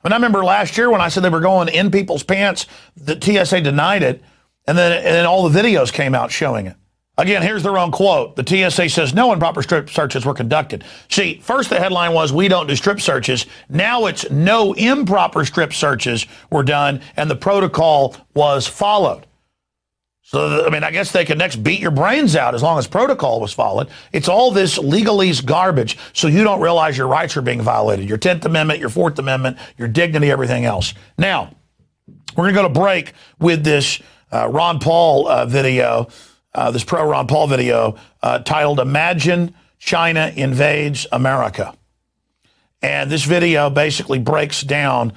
I mean, I remember last year when I said they were going in people's pants, the TSA denied it, and then all the videos came out showing it. Again, here's their own quote. The TSA says no improper strip searches were conducted. See, first the headline was, we don't do strip searches. Now it's no improper strip searches were done, and the protocol was followed. So, I mean, I guess they could next beat your brains out as long as protocol was followed. It's all this legalese garbage, so you don't realize your rights are being violated. Your 10th Amendment, your 4th Amendment, your dignity, everything else. Now, we're going to go to break with this Ron Paul video, this pro-Ron Paul video titled, Imagine China Invades America. And this video basically breaks down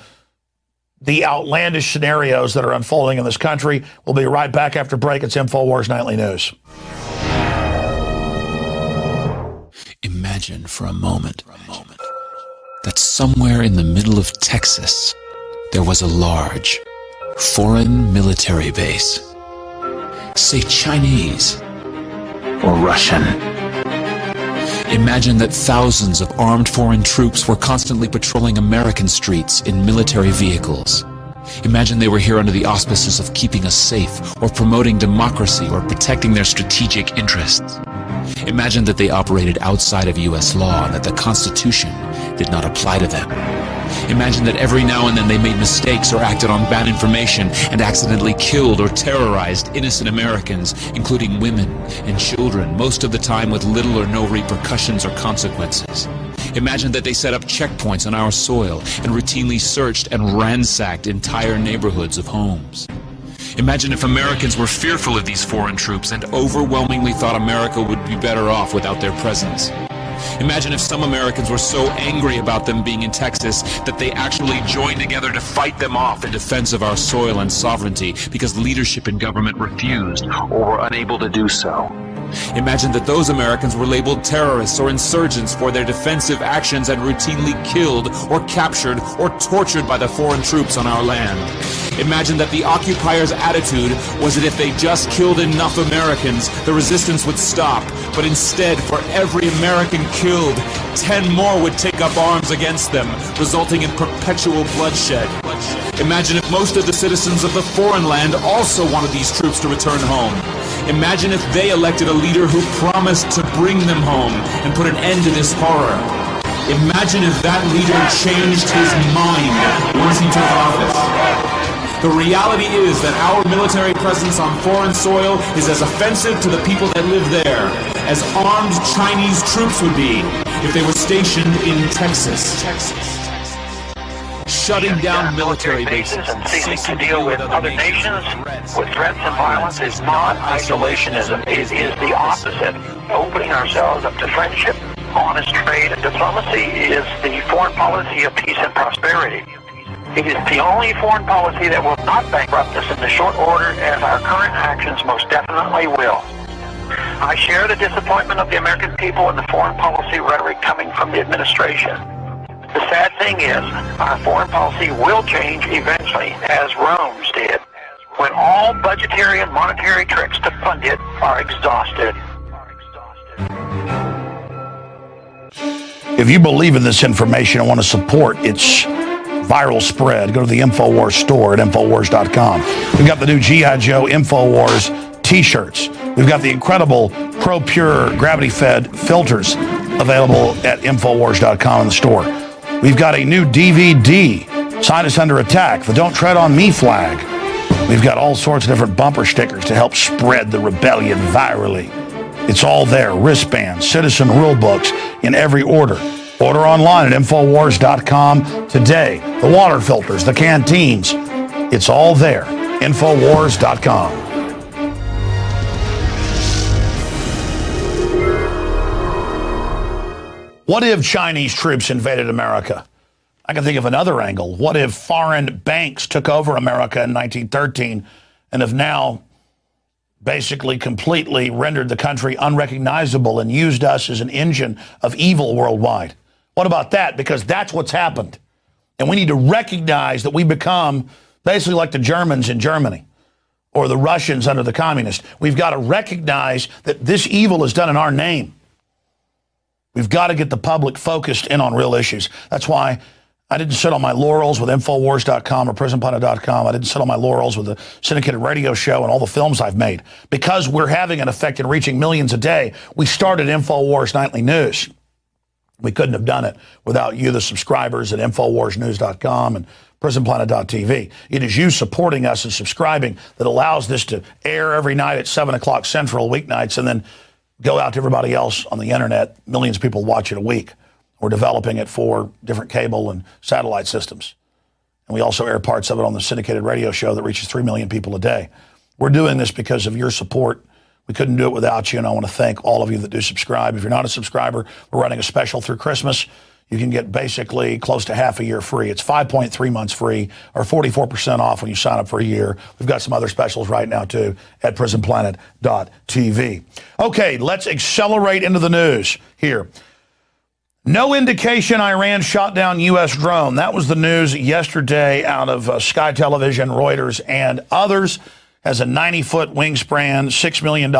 the outlandish scenarios that are unfolding in this country. We'll be right back after break. It's InfoWars Nightly News. Imagine for a moment that somewhere in the middle of Texas, there was a large foreign military base. Say Chinese or Russian. Imagine that thousands of armed foreign troops were constantly patrolling American streets in military vehicles. Imagine they were here under the auspices of keeping us safe, or promoting democracy, or protecting their strategic interests. Imagine that they operated outside of U.S. law and that the Constitution did not apply to them. Imagine that every now and then they made mistakes or acted on bad information and accidentally killed or terrorized innocent Americans, including women and children, most of the time with little or no repercussions or consequences. Imagine that they set up checkpoints on our soil and routinely searched and ransacked entire neighborhoods of homes. Imagine if Americans were fearful of these foreign troops and overwhelmingly thought America would be better off without their presence. Imagine if some Americans were so angry about them being in Texas that they actually joined together to fight them off in defense of our soil and sovereignty because leadership in government refused or were unable to do so. Imagine that those Americans were labeled terrorists or insurgents for their defensive actions and routinely killed or captured or tortured by the foreign troops on our land. Imagine that the occupiers' attitude was that if they just killed enough Americans, the resistance would stop. But instead, for every American killed, 10 more would take up arms against them, resulting in perpetual bloodshed. Imagine if most of the citizens of the foreign land also wanted these troops to return home. Imagine if they elected a leader who promised to bring them home and put an end to this horror. Imagine if that leader changed his mind once he took office. The reality is that our military presence on foreign soil is as offensive to the people that live there as armed Chinese troops would be if they were stationed in Texas. Shutting down military bases and ceasing to deal with other nations with threats and violence is not isolationism. It is the opposite. Opening ourselves up to friendship, honest trade, and diplomacy is the foreign policy of peace and prosperity. It is the only foreign policy that will not bankrupt us in the short order, as our current actions most definitely will. I share the disappointment of the American people in the foreign policy rhetoric coming from the administration. The sad thing is, our foreign policy will change eventually, as Rome's did, when all budgetary and monetary tricks to fund it are exhausted. If you believe in this information and want to support its viral spread, go to the InfoWars store at InfoWars.com. We've got the new G.I. Joe InfoWars t-shirts. We've got the incredible ProPure gravity-fed filters available at InfoWars.com in the store. We've got a new DVD, Scientists Under Attack, the Don't Tread on Me flag. We've got all sorts of different bumper stickers to help spread the rebellion virally. It's all there, wristbands, citizen rule books in every order. Order online at Infowars.com today. The water filters, the canteens, it's all there. Infowars.com. What if Chinese troops invaded America? I can think of another angle. What if foreign banks took over America in 1913 and have now basically completely rendered the country unrecognizable and used us as an engine of evil worldwide? What about that? Because that's what's happened. And we need to recognize that we become basically like the Germans in Germany or the Russians under the communists. We've got to recognize that this evil is done in our name. We've got to get the public focused in on real issues. That's why I didn't sit on my laurels with Infowars.com or PrisonPlanet.com. I didn't sit on my laurels with the syndicated radio show and all the films I've made. Because we're having an effect in reaching millions a day, we started Infowars Nightly News. We couldn't have done it without you, the subscribers at InfoWarsNews.com and PrisonPlanet.tv. It is you supporting us and subscribing that allows this to air every night at 7 o'clock Central weeknights and then go out to everybody else on the internet. Millions of people watch it a week. We're developing it for different cable and satellite systems. And we also air parts of it on the syndicated radio show that reaches 3 million people a day. We're doing this because of your support. We couldn't do it without you, and I want to thank all of you that do subscribe. If you're not a subscriber, we're running a special through Christmas. You can get basically close to half a year free. It's 5.3 months free or 44% off when you sign up for a year. We've got some other specials right now, too, at PrisonPlanet.tv. Okay, let's accelerate into the news here. No indication Iran shot down U.S. drone. That was the news yesterday out of Sky Television, Reuters, and others. Has a 90-foot wingspan, $6 million.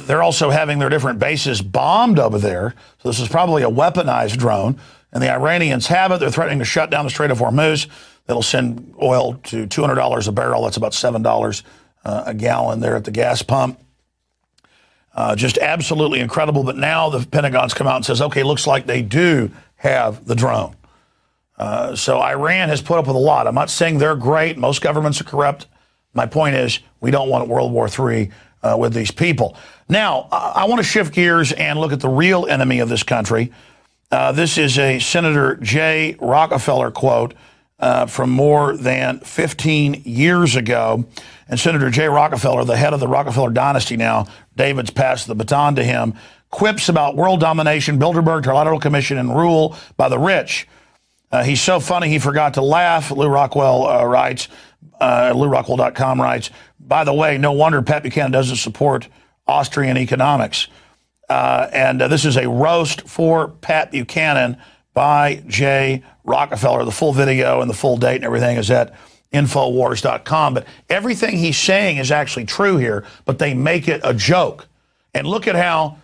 They're also having their different bases bombed over there. So this is probably a weaponized drone. And the Iranians have it. They're threatening to shut down the Strait of Hormuz. That'll send oil to $200 a barrel. That's about $7 a gallon there at the gas pump. Just absolutely incredible. But now the Pentagon's come out and says, okay, looks like they do have the drone. So Iran has put up with a lot. I'm not saying they're great. Most governments are corrupt. My point is, we don't want World War III with these people. Now, I want to shift gears and look at the real enemy of this country. This is a Senator J. Rockefeller quote from more than 15 years ago. And Senator J. Rockefeller, the head of the Rockefeller dynasty now, David's passed the baton to him, quips about world domination, Bilderberg, Trilateral Commission, and rule by the rich. He's so funny he forgot to laugh, Lou Rockwell writes. LouRockwell.com writes, by the way, no wonder Pat Buchanan doesn't support Austrian economics. And this is a roast for Pat Buchanan by J. Rockefeller. The full video and the full date and everything is at Infowars.com. But everything he's saying is actually true here, but they make it a joke. And look at how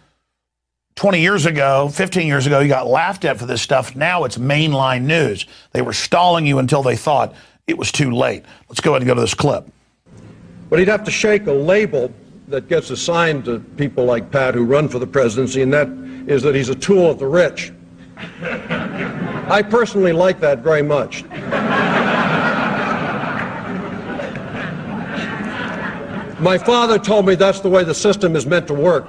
20 years ago, 15 years ago, you got laughed at for this stuff. Now it's mainline news. They were stalling you until they thought it was too late. Let's go ahead and go to this clip. But he'd have to shake a label that gets assigned to people like Pat who run for the presidency, and that is that he's a tool of the rich. I personally like that very much. My father told me that's the way the system is meant to work.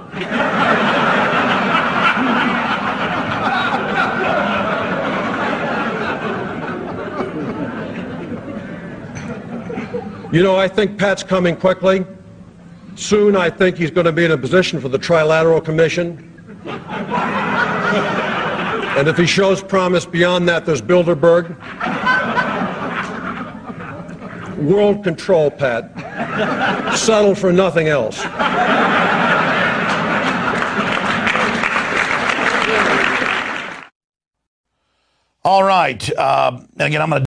You know, I think Pat's coming quickly. Soon, I think he's going to be in a position for the Trilateral Commission. And if he shows promise beyond that, there's Bilderberg. World control, Pat. Settle for nothing else. All right. And again, I'm going to